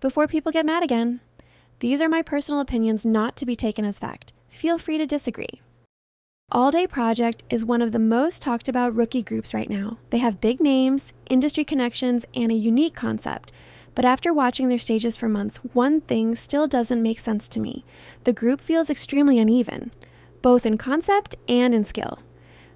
Before people get mad again, these are my personal opinions not to be taken as fact. Feel free to disagree. AllDay Project is one of the most talked about rookie groups right now. They have big names, industry connections, and a unique concept. But after watching their stages for months, one thing still doesn't make sense to me. The group feels extremely uneven, both in concept and in skill.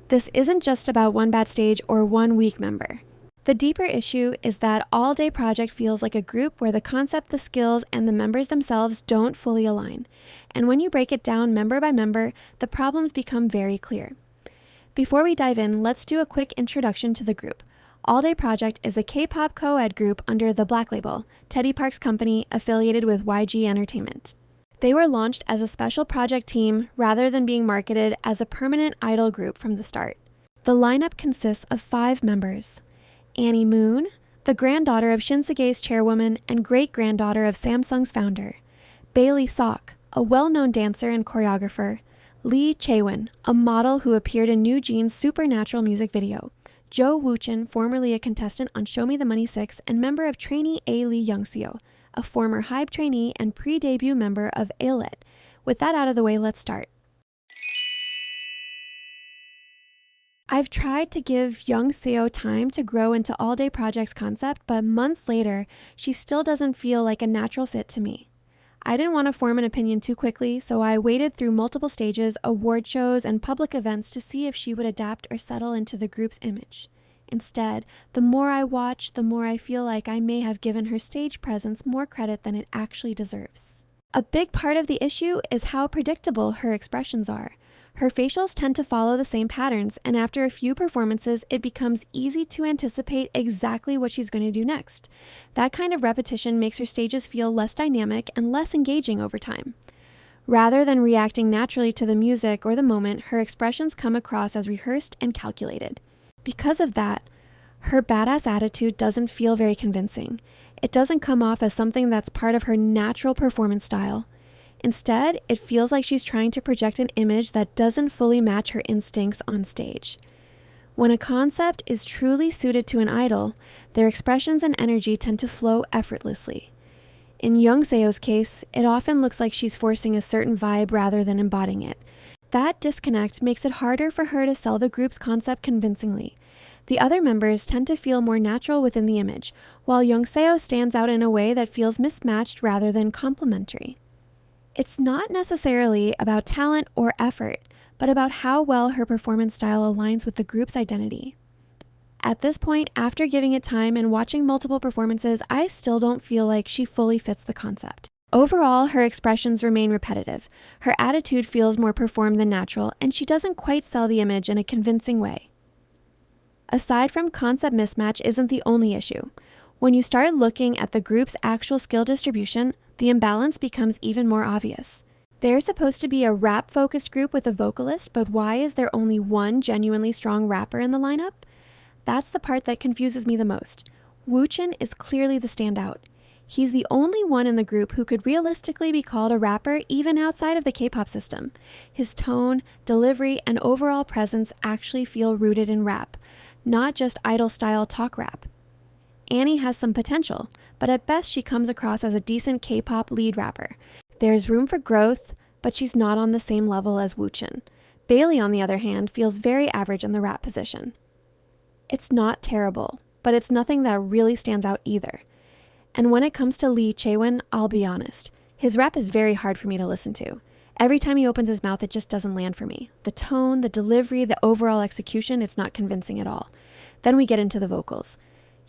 This isn't just about one bad stage or one weak member. The deeper issue is that AllDay Project feels like a group where the concept, the skills, and the members themselves don't fully align. And when you break it down member by member, the problems become very clear. Before we dive in, let's do a quick introduction to the group. AllDay Project is a K-pop co-ed group under the Black Label, Teddy Park's company affiliated with YG Entertainment. They were launched as a special project team rather than being marketed as a permanent idol group from the start. The lineup consists of 5 members. Annie Moon, the granddaughter of Shinsegae's chairwoman and great-granddaughter of Samsung's founder. Bailey Sok, a well-known dancer and choreographer. Lee Chaewon, a model who appeared in New Jeans' Supernatural music video. Jo Woo-chin, formerly a contestant on Show Me the Money 6 and member of trainee A-Lee Youngseo, a former HYBE trainee and pre-debut member of AllDay. With that out of the way, let's start. I've tried to give Youngseo time to grow into AllDay Project's concept, but months later, she still doesn't feel like a natural fit to me. I didn't want to form an opinion too quickly, so I waited through multiple stages, award shows, and public events to see if she would adapt or settle into the group's image. Instead, the more I watch, the more I feel like I may have given her stage presence more credit than it actually deserves. A big part of the issue is how predictable her expressions are. Her facials tend to follow the same patterns, and after a few performances, it becomes easy to anticipate exactly what she's going to do next. That kind of repetition makes her stages feel less dynamic and less engaging over time. Rather than reacting naturally to the music or the moment, her expressions come across as rehearsed and calculated. Because of that, her badass attitude doesn't feel very convincing. It doesn't come off as something that's part of her natural performance style. Instead, it feels like she's trying to project an image that doesn't fully match her instincts on stage. When a concept is truly suited to an idol, their expressions and energy tend to flow effortlessly. In Youngseo's case, it often looks like she's forcing a certain vibe rather than embodying it. That disconnect makes it harder for her to sell the group's concept convincingly. The other members tend to feel more natural within the image, while Youngseo stands out in a way that feels mismatched rather than complementary. It's not necessarily about talent or effort, but about how well her performance style aligns with the group's identity. At this point, after giving it time and watching multiple performances, I still don't feel like she fully fits the concept. Overall, her expressions remain repetitive. Her attitude feels more performed than natural, and she doesn't quite sell the image in a convincing way. Aside from concept mismatch isn't the only issue. When you start looking at the group's actual skill distribution, the imbalance becomes even more obvious. They're supposed to be a rap-focused group with a vocalist, but why is there only one genuinely strong rapper in the lineup? That's the part that confuses me the most. Woo-chin is clearly the standout. He's the only one in the group who could realistically be called a rapper even outside of the K-pop system. His tone, delivery, and overall presence actually feel rooted in rap, not just idol-style talk rap. Annie has some potential, but at best she comes across as a decent K-pop lead rapper. There's room for growth, but she's not on the same level as Woo-chin. Bailey, on the other hand, feels very average in the rap position. It's not terrible, but it's nothing that really stands out either. And when it comes to Lee Chaewon, I'll be honest. His rap is very hard for me to listen to. Every time he opens his mouth, it just doesn't land for me. The tone, the delivery, the overall execution, it's not convincing at all. Then we get into the vocals.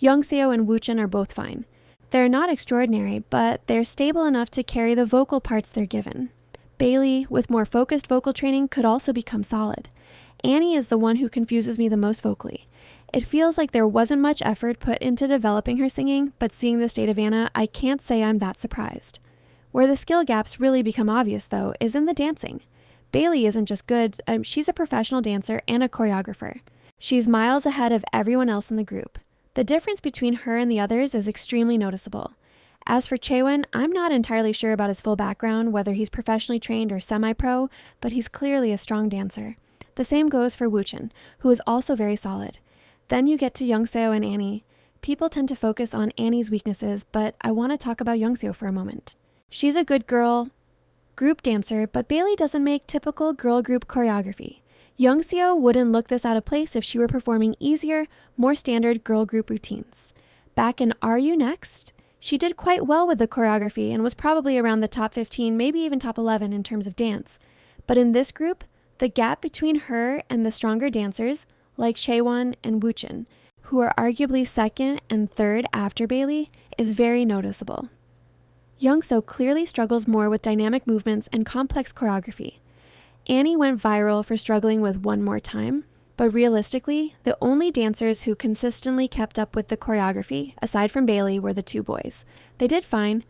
Youngseo and Woo-chin are both fine. They're not extraordinary, but they're stable enough to carry the vocal parts they're given. Bailey, with more focused vocal training, could also become solid. Annie is the one who confuses me the most vocally. It feels like there wasn't much effort put into developing her singing, but seeing the state of Anna, I can't say I'm that surprised. Where the skill gaps really become obvious, though, is in the dancing. Bailey isn't just good, she's a professional dancer and a choreographer. She's miles ahead of everyone else in the group. The difference between her and the others is extremely noticeable. As for Chaewon, I'm not entirely sure about his full background, whether he's professionally trained or semi-pro, but he's clearly a strong dancer. The same goes for Woo-chin, who is also very solid. Then you get to Youngseo and Annie. people tend to focus on Annie's weaknesses, but I want to talk about Youngseo for a moment. She's a good girl group dancer, but Bailey doesn't make typical girl group choreography. Youngseo wouldn't look this out of place if she were performing easier, more standard girl group routines. Back in Are You Next?, she did quite well with the choreography and was probably around the top 15, maybe even top 11 in terms of dance. But in this group, the gap between her and the stronger dancers, like Chaewon and Woochen, who are arguably second and third after Bailey, is very noticeable. Youngseo clearly struggles more with dynamic movements and complex choreography. Annie went viral for struggling with One More Time, but realistically, the only dancers who consistently kept up with the choreography, aside from Bailey, were the two boys. They did fine.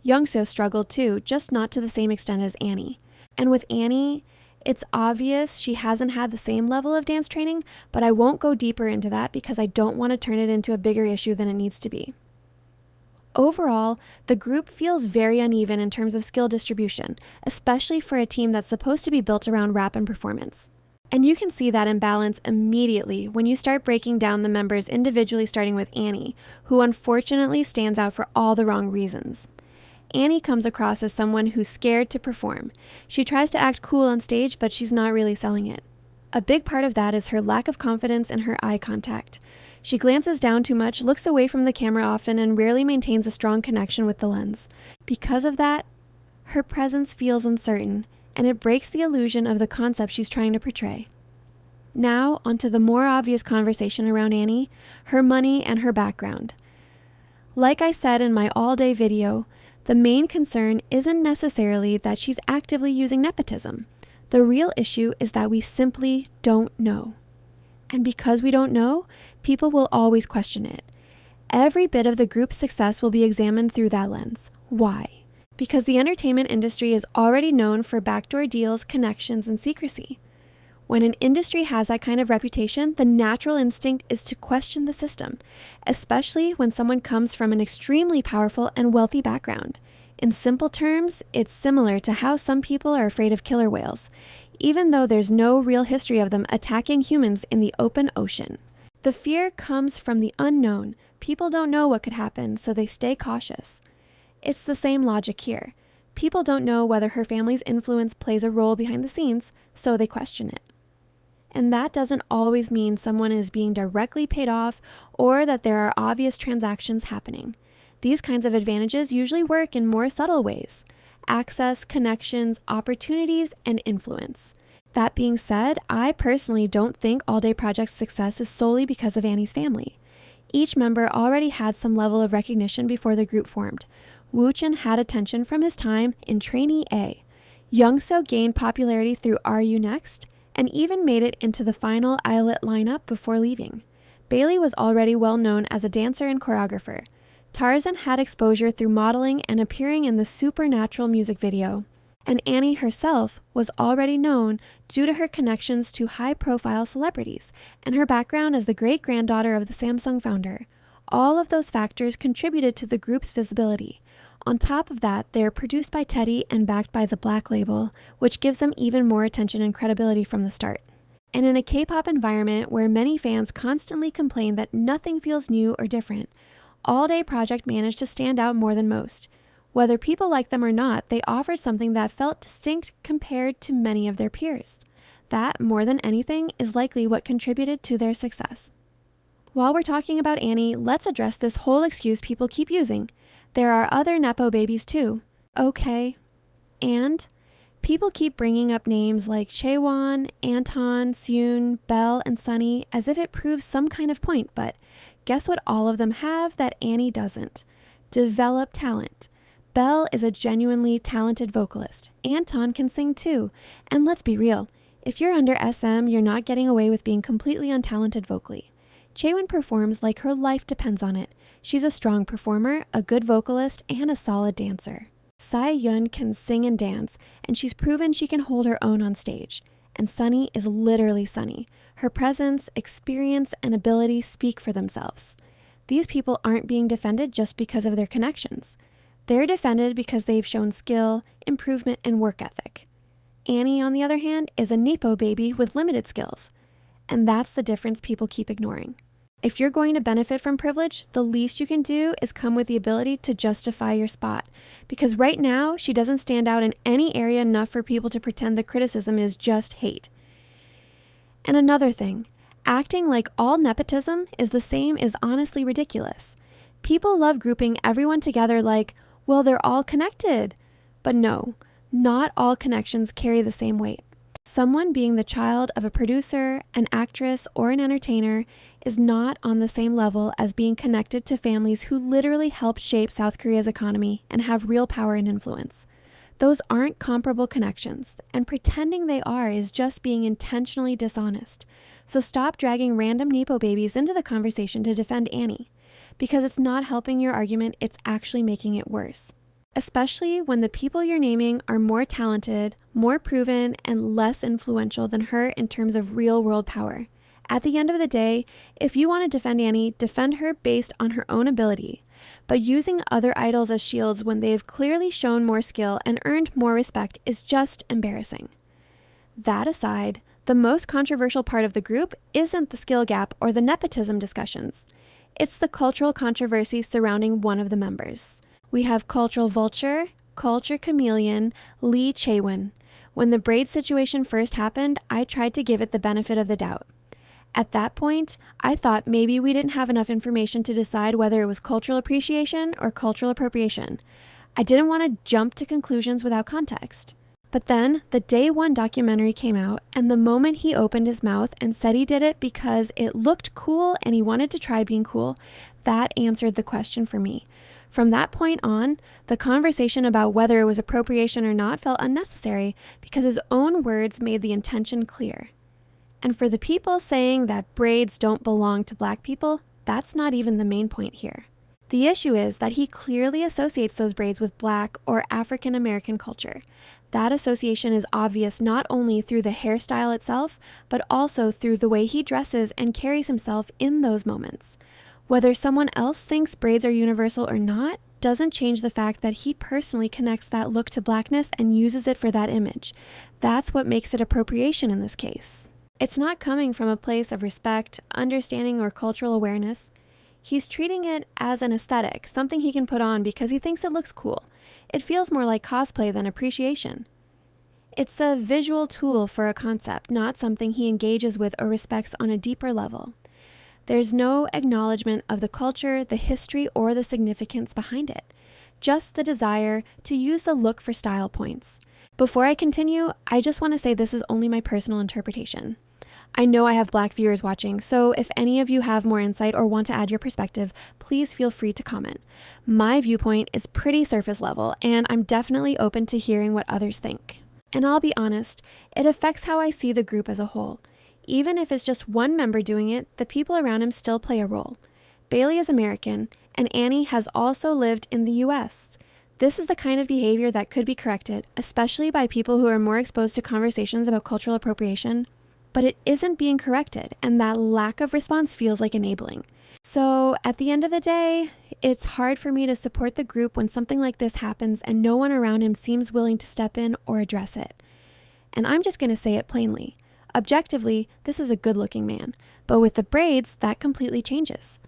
Youngseo struggled too, just not to the same extent as Annie. And with Annie, it's obvious she hasn't had the same level of dance training, but I won't go deeper into that because I don't want to turn it into a bigger issue than it needs to be. Overall, the group feels very uneven in terms of skill distribution, especially for a team that's supposed to be built around rap and performance. And you can see that imbalance immediately when you start breaking down the members individually, starting with Annie, who unfortunately stands out for all the wrong reasons. Annie comes across as someone who's scared to perform. She tries to act cool on stage, but she's not really selling it. A big part of that is her lack of confidence and her eye contact. She glances down too much, looks away from the camera often, and rarely maintains a strong connection with the lens. Because of that, her presence feels uncertain, and it breaks the illusion of the concept she's trying to portray. Now, onto the more obvious conversation around Annie, her money and her background. Like I said in my all-day video, the main concern isn't necessarily that she's actively using nepotism. The real issue is that we simply don't know. And because we don't know, people will always question it. Every bit of the group's success will be examined through that lens. Why? Because the entertainment industry is already known for backdoor deals, connections, and secrecy. When an industry has that kind of reputation, the natural instinct is to question the system, especially when someone comes from an extremely powerful and wealthy background. In simple terms, it's similar to how some people are afraid of killer whales, even though there's no real history of them attacking humans in the open ocean. The fear comes from the unknown. People don't know what could happen, so they stay cautious. It's the same logic here. People don't know whether her family's influence plays a role behind the scenes, so they question it. And that doesn't always mean someone is being directly paid off or that there are obvious transactions happening. These kinds of advantages usually work in more subtle ways: access, connections, opportunities, and influence. That being said, I personally don't think AllDay Project's success is solely because of Annie's family. Each member already had some level of recognition before the group formed. Woochen had attention from his time in Trainee A. Youngseo gained popularity through Are You Next? And even made it into the final Islet lineup before leaving. Bailey was already well known as a dancer and choreographer. Tarzan had exposure through modeling and appearing in the Supernatural music video. And Annie herself was already known due to her connections to high-profile celebrities and her background as the great-granddaughter of the Samsung founder. All of those factors contributed to the group's visibility. On top of that, they are produced by Teddy and backed by the Black label, which gives them even more attention and credibility from the start. And in a K-pop environment where many fans constantly complain that nothing feels new or different, AllDay Project managed to stand out more than most. Whether people like them or not, they offered something that felt distinct compared to many of their peers. That, more than anything, is likely what contributed to their success. While we're talking about Annie, let's address this whole excuse people keep using. There are other Nepo babies too. Okay. And people keep bringing up names like Chaewon, Anton, Seun, Belle, and Sunny as if it proves some kind of point, but guess what all of them have that Annie doesn't? Developed talent. Belle is a genuinely talented vocalist. Anton can sing too. And let's be real, if you're under SM, you're not getting away with being completely untalented vocally. Chaewon performs like her life depends on it. She's a strong performer, a good vocalist, and a solid dancer. Sae-Yoon can sing and dance, and she's proven she can hold her own on stage. And Sunny is literally Sunny. Her presence, experience, and ability speak for themselves. These people aren't being defended just because of their connections. They're defended because they've shown skill, improvement, and work ethic. Annie, on the other hand, is a Nepo baby with limited skills. And that's the difference people keep ignoring. If you're going to benefit from privilege, the least you can do is come with the ability to justify your spot. Because right now, she doesn't stand out in any area enough for people to pretend the criticism is just hate. And another thing, acting like all nepotism is the same is honestly ridiculous. People love grouping everyone together like, well, they're all connected. But no, not all connections carry the same weight. Someone being the child of a producer, an actress, or an entertainer is not on the same level as being connected to families who literally helped shape South Korea's economy and have real power and influence. Those aren't comparable connections, and pretending they are is just being intentionally dishonest. So stop dragging random Nepo babies into the conversation to defend Annie. Because it's not helping your argument, it's actually making it worse. Especially when the people you're naming are more talented, more proven, and less influential than her in terms of real-world power. At the end of the day, if you want to defend Annie, defend her based on her own ability. But using other idols as shields when they've clearly shown more skill and earned more respect is just embarrassing. That aside, the most controversial part of the group isn't the skill gap or the nepotism discussions. It's the cultural controversies surrounding one of the members. We have cultural vulture, culture chameleon, Lee Chaewon. When the braid situation first happened, I tried to give it the benefit of the doubt. At that point, I thought maybe we didn't have enough information to decide whether it was cultural appreciation or cultural appropriation. I didn't want to jump to conclusions without context. But then, the Day One documentary came out, and the moment he opened his mouth and said he did it because it looked cool and he wanted to try being cool, that answered the question for me. From that point on, the conversation about whether it was appropriation or not felt unnecessary because his own words made the intention clear. And for the people saying that braids don't belong to Black people, that's not even the main point here. The issue is that he clearly associates those braids with Black or African American culture. That association is obvious not only through the hairstyle itself, but also through the way he dresses and carries himself in those moments. Whether someone else thinks braids are universal or not doesn't change the fact that he personally connects that look to Blackness and uses it for that image. That's what makes it appropriation in this case. It's not coming from a place of respect, understanding, or cultural awareness. He's treating it as an aesthetic, something he can put on because he thinks it looks cool. It feels more like cosplay than appreciation. It's a visual tool for a concept, not something he engages with or respects on a deeper level. There's no acknowledgement of the culture, the history, or the significance behind it. Just the desire to use the look for style points. Before I continue, I just want to say this is only my personal interpretation. I know I have Black viewers watching, so if any of you have more insight or want to add your perspective, please feel free to comment. My viewpoint is pretty surface level, and I'm definitely open to hearing what others think. And I'll be honest, it affects how I see the group as a whole. Even if it's just one member doing it, the people around him still play a role. Bailey is American, and Annie has also lived in the US. This is the kind of behavior that could be corrected, especially by people who are more exposed to conversations about cultural appropriation. But it isn't being corrected, and that lack of response feels like enabling. So at the end of the day, it's hard for me to support the group when something like this happens and no one around him seems willing to step in or address it. And I'm just going to say it plainly. Objectively, this is a good-looking man, but with the braids, that completely changes.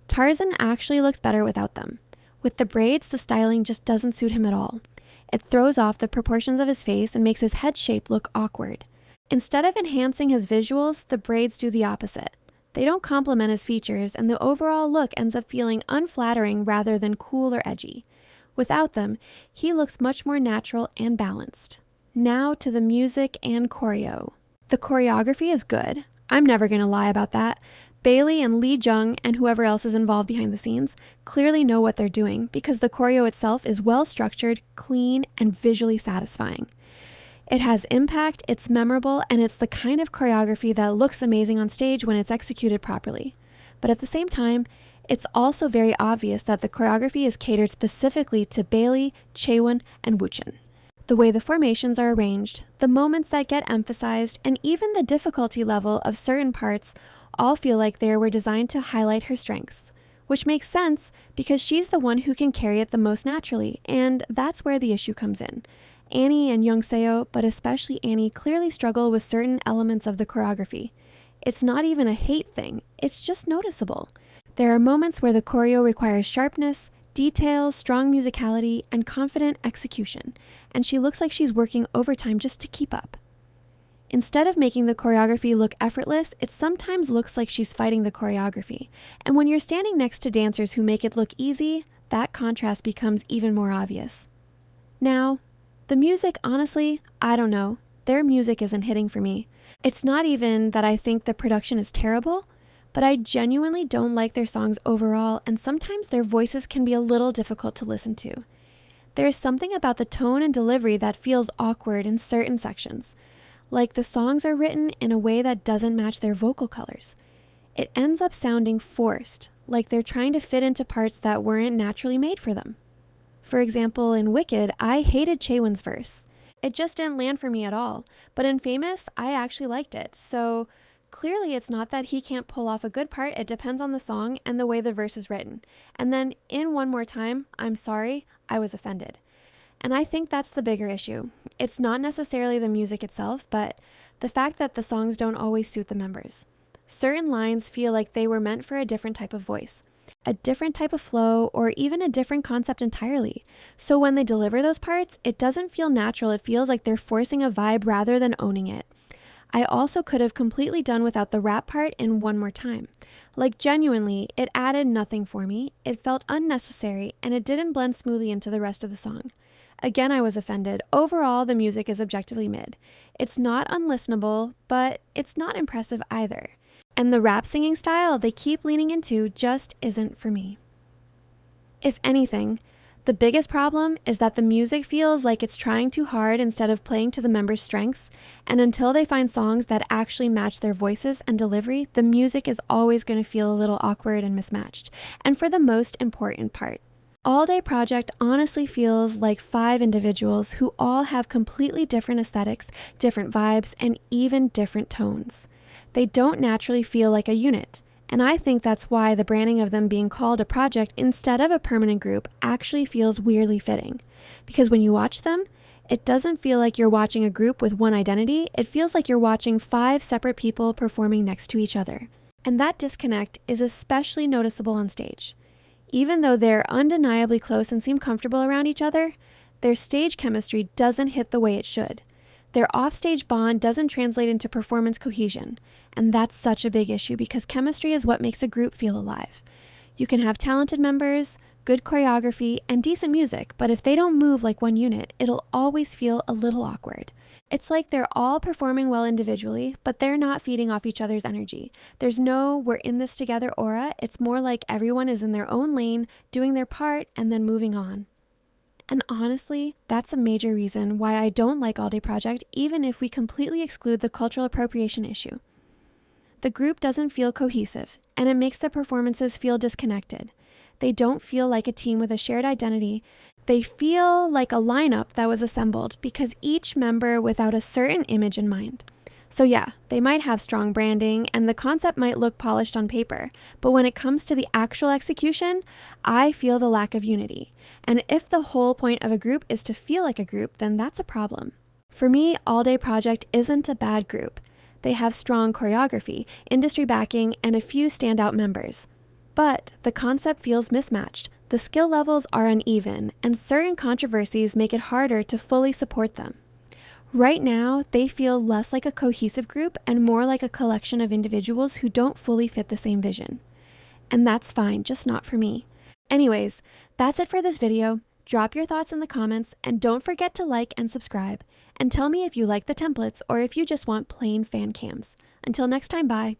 Tarzan actually looks better without them. With the braids, the styling just doesn't suit him at all. It throws off the proportions of his face and makes his head shape look awkward. Instead of enhancing his visuals, the braids do the opposite. They don't complement his features, and the overall look ends up feeling unflattering rather than cool or edgy. Without them, he looks much more natural and balanced. Now to the music and choreo. The choreography is good. I'm never going to lie about that. Bailey and Lee Jung and whoever else is involved behind the scenes clearly know what they're doing because the choreo itself is well structured, clean, and visually satisfying. It has impact, it's memorable, and it's the kind of choreography that looks amazing on stage when it's executed properly. But at the same time, it's also very obvious that the choreography is catered specifically to Bailey, Chaewon, and Woochun. The way the formations are arranged, the moments that get emphasized, and even the difficulty level of certain parts all feel like they were designed to highlight her strengths, which makes sense because she's the one who can carry it the most naturally, and that's where the issue comes in. Annie and Youngseo, but especially Annie, clearly struggle with certain elements of the choreography. It's not even a hate thing, it's just noticeable. There are moments where the choreo requires sharpness, details, strong musicality, and confident execution, and she looks like she's working overtime just to keep up. Instead of making the choreography look effortless, it sometimes looks like she's fighting the choreography. And when you're standing next to dancers who make it look easy, that contrast becomes even more obvious. Now, the music, honestly, I don't know. Their music isn't hitting for me. It's not even that I think the production is terrible, but I genuinely don't like their songs overall, and sometimes their voices can be a little difficult to listen to. There's something about the tone and delivery that feels awkward in certain sections. Like the songs are written in a way that doesn't match their vocal colors. It ends up sounding forced, like they're trying to fit into parts that weren't naturally made for them. For example, in Wicked, I hated Chaewon's verse. It just didn't land for me at all, but in Famous, I actually liked it. So clearly it's not that he can't pull off a good part, it depends on the song and the way the verse is written. And then in One More Time, I'm sorry, I was offended. And I think that's the bigger issue. It's not necessarily the music itself, but the fact that the songs don't always suit the members. Certain lines feel like they were meant for a different type of voice, a different type of flow, or even a different concept entirely. So when they deliver those parts, it doesn't feel natural. It feels like they're forcing a vibe rather than owning it. I also could have completely done without the rap part in One More Time. Like genuinely, it added nothing for me, it felt unnecessary, and it didn't blend smoothly into the rest of the song. Again, I was offended. Overall, the music is objectively mid. It's not unlistenable, but it's not impressive either. And the rap singing style they keep leaning into just isn't for me. If anything, the biggest problem is that the music feels like it's trying too hard instead of playing to the members' strengths, and until they find songs that actually match their voices and delivery, the music is always going to feel a little awkward and mismatched. And for the most important part, AllDay Project honestly feels like 5 individuals who all have completely different aesthetics, different vibes, and even different tones. They don't naturally feel like a unit, and I think that's why the branding of them being called a project instead of a permanent group actually feels weirdly fitting. Because when you watch them, it doesn't feel like you're watching a group with one identity, it feels like you're watching 5 separate people performing next to each other. And that disconnect is especially noticeable on stage. Even though they're undeniably close and seem comfortable around each other, their stage chemistry doesn't hit the way it should. Their offstage bond doesn't translate into performance cohesion, and that's such a big issue because chemistry is what makes a group feel alive. You can have talented members, good choreography, and decent music, but if they don't move like one unit, it'll always feel a little awkward. It's like they're all performing well individually, but they're not feeding off each other's energy. There's no "we're in this together" aura. It's more like everyone is in their own lane, doing their part, and then moving on. And honestly, that's a major reason why I don't like AllDay Project, even if we completely exclude the cultural appropriation issue. The group doesn't feel cohesive, and it makes the performances feel disconnected. They don't feel like a team with a shared identity. They feel like a lineup that was assembled because each member without a certain image in mind. So yeah, they might have strong branding and the concept might look polished on paper, but when it comes to the actual execution, I feel the lack of unity. And if the whole point of a group is to feel like a group, then that's a problem. For me, AllDay Project isn't a bad group. They have strong choreography, industry backing, and a few standout members. But the concept feels mismatched, the skill levels are uneven, and certain controversies make it harder to fully support them. Right now, they feel less like a cohesive group and more like a collection of individuals who don't fully fit the same vision. And that's fine, just not for me. Anyways, that's it for this video. Drop your thoughts in the comments and don't forget to like and subscribe. And tell me if you like the templates or if you just want plain fan cams. Until next time, bye.